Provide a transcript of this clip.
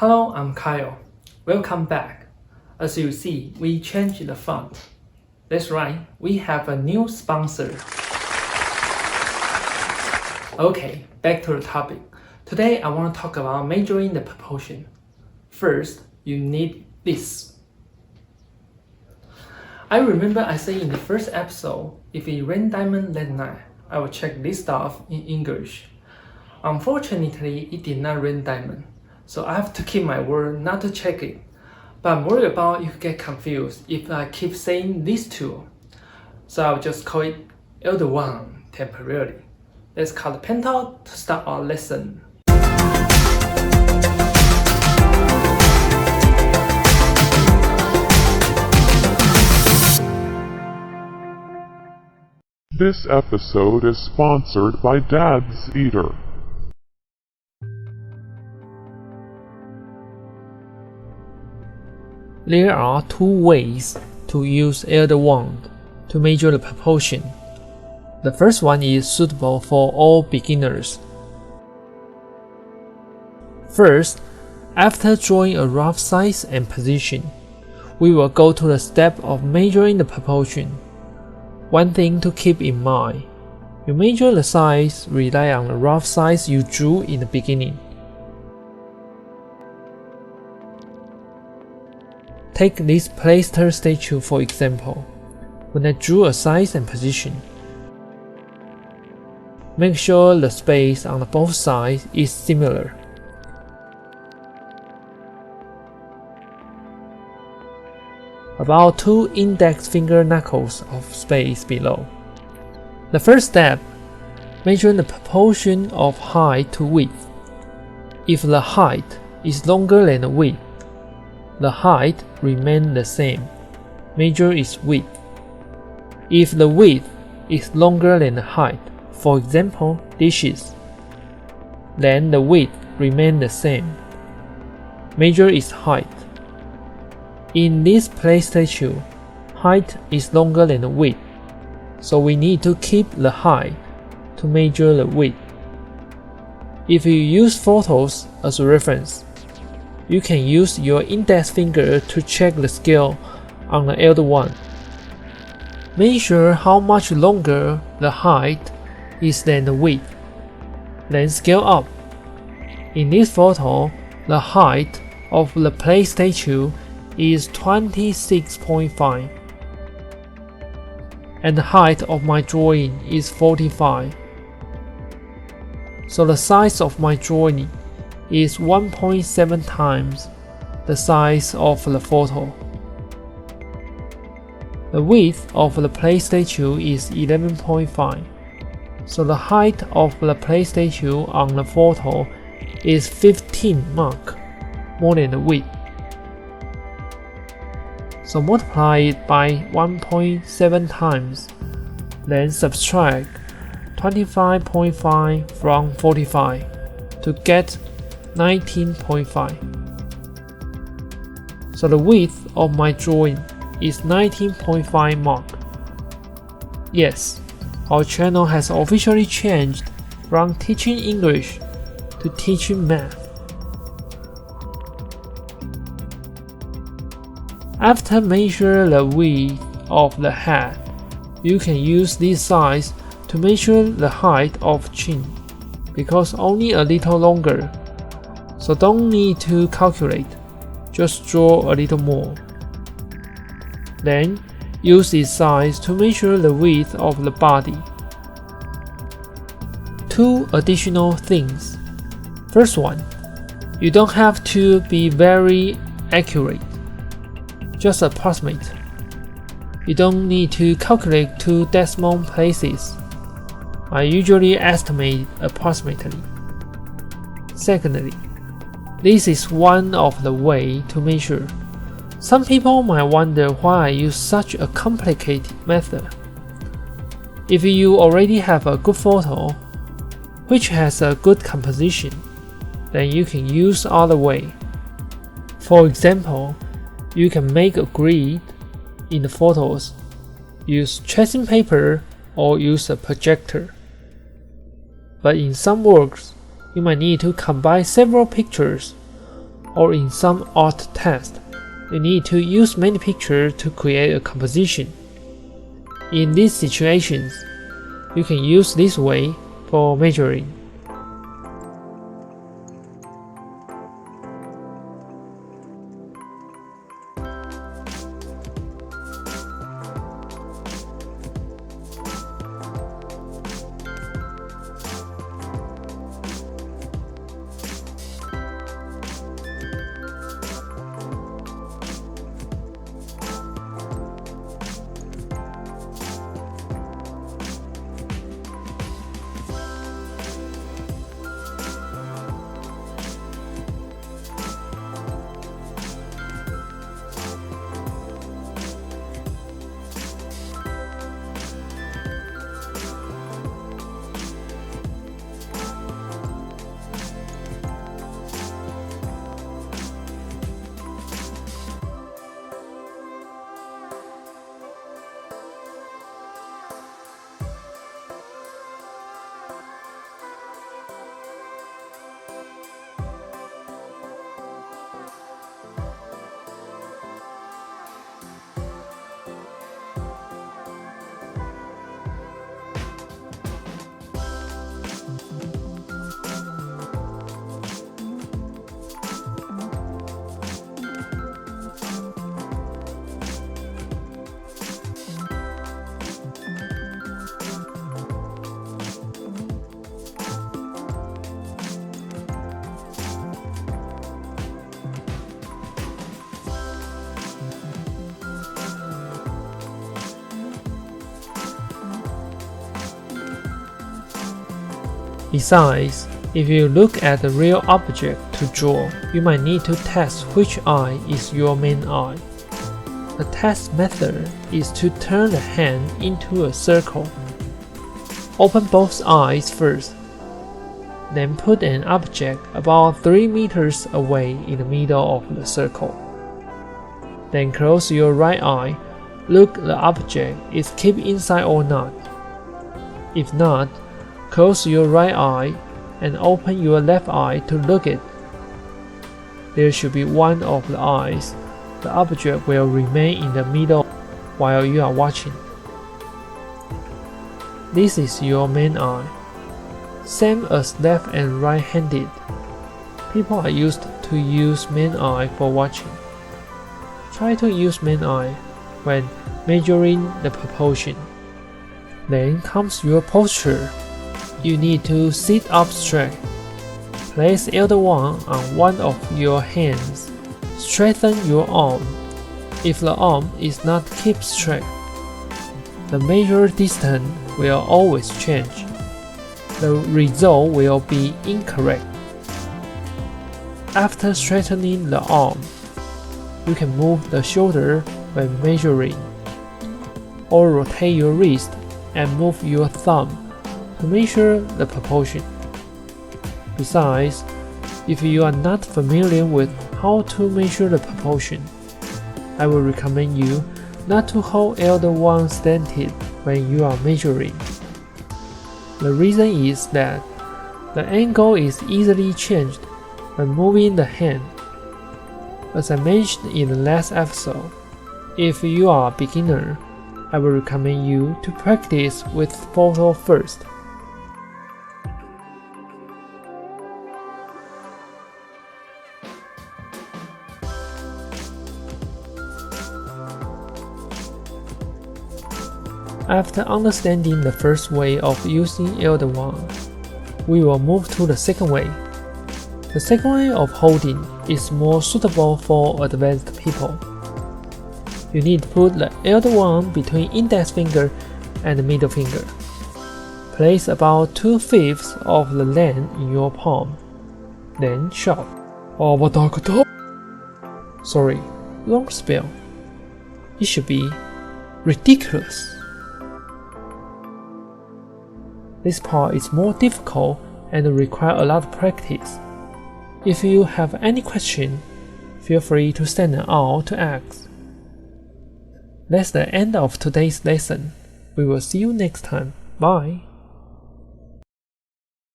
Hello, I'm Kyle. Welcome back. As you see, we changed the font. That's right, we have a new sponsor. Okay, back to the topic. Today I want to talk about measuring the proportion. First, you need this. I remember I said in the first episode, if it rained diamond that night, I will check this stuff in English. Unfortunately, it did not rain diamond, so I have to keep my word not to check it. But I'm worried about you get confused if I keep saying these two. So I'll just call it elder one temporarily. Let's call the Paintalk to start our lesson. This episode is sponsored by Dad's Eater. There are two ways to use elder wand to measure the proportion. The first one is suitable for all beginners. First, after drawing a rough size and position, we will go to the step of measuring the proportion. One thing to keep in mind, you measure the size rely on the rough size you drew in the beginning. Take this plaster statue for example. When I drew a size and position, make sure the space on both sides is similar. About 2 index finger knuckles of space below. The first step, measure the proportion of height to width. If the height is longer than the width, the height remains the same. Measure its width. If the width is longer than the height, for example, dishes, then the width remains the same. Measure its height. In this play statue, height is longer than the width, so we need to keep the height to measure the width. If you use photos as a reference, you can use your index finger to check the scale on the elder one. Measure how much longer the height is than the width, then scale up. In this photo, the height of the play statue is 26.5 and the height of my drawing is 45. So the size of my drawing is 1.7 times the size of the photo. The width of the play statue is 11.5, so the height of the play statue on the photo is 15 mark more than the width. So multiply it by 1.7 times, then subtract 25.5 from 45 to get 19.5. So the width of my drawing is 19.5 mark. Yes, our channel has officially changed from teaching English to teaching math. After measure the width of the head, you can use this size to measure the height of chin, because only a little longer, so don't need to calculate, just draw a little more. Then, use this size to measure the width of the body. 2 additional things. First one, you don't have to be very accurate. Just approximate. You don't need to calculate 2 decimal places. I usually estimate approximately. Secondly, this is one of the ways to measure. Some people might wonder why I use such a complicated method. If you already have a good photo, which has a good composition, then you can use other way. For example, you can make a grid in the photos, use tracing paper or use a projector. But in some works, you might need to combine several pictures or in some art test, you need to use many pictures to create a composition. In these situations, you can use this way for measuring. Besides, if you look at the real object to draw, you might need to test which eye is your main eye. The test method is to turn the hand into a circle. Open both eyes first, then put an object about 3 meters away in the middle of the circle. Then close your right eye, look the object is kept inside or not. If not, close your right eye and open your left eye to look it. There should be one of the eyes. The object will remain in the middle while you are watching. This is your main eye. Same as left and right-handed. People are used to use main eye for watching. Try to use main eye when measuring the proportion. Then comes your posture. You need to sit up straight. Place elder one on one of your hands. Straighten your arm. If the arm is not kept straight, the measured distance will always change. The result will be incorrect. After straightening the arm, you can move the shoulder when measuring, or rotate your wrist and move your thumb to measure the proportion. Besides, if you are not familiar with how to measure the proportion, I will recommend you not to hold elder one slanted when you are measuring. The reason is that the angle is easily changed when moving the hand. As I mentioned in the last episode, if you are a beginner, I will recommend you to practice with photo first. After understanding the first way of using elder one, we will move to the second way. The second way of holding is more suitable for advanced people. You need to put the elder one between index finger and the middle finger. Place about 2/5 of the length in your palm. Then shout, "Avadagada!" Sorry, long spell. It should be ridiculous. This part is more difficult and requires a lot of practice. If you have any question, feel free to send them out to ask. That's the end of today's lesson. We will see you next time. Bye.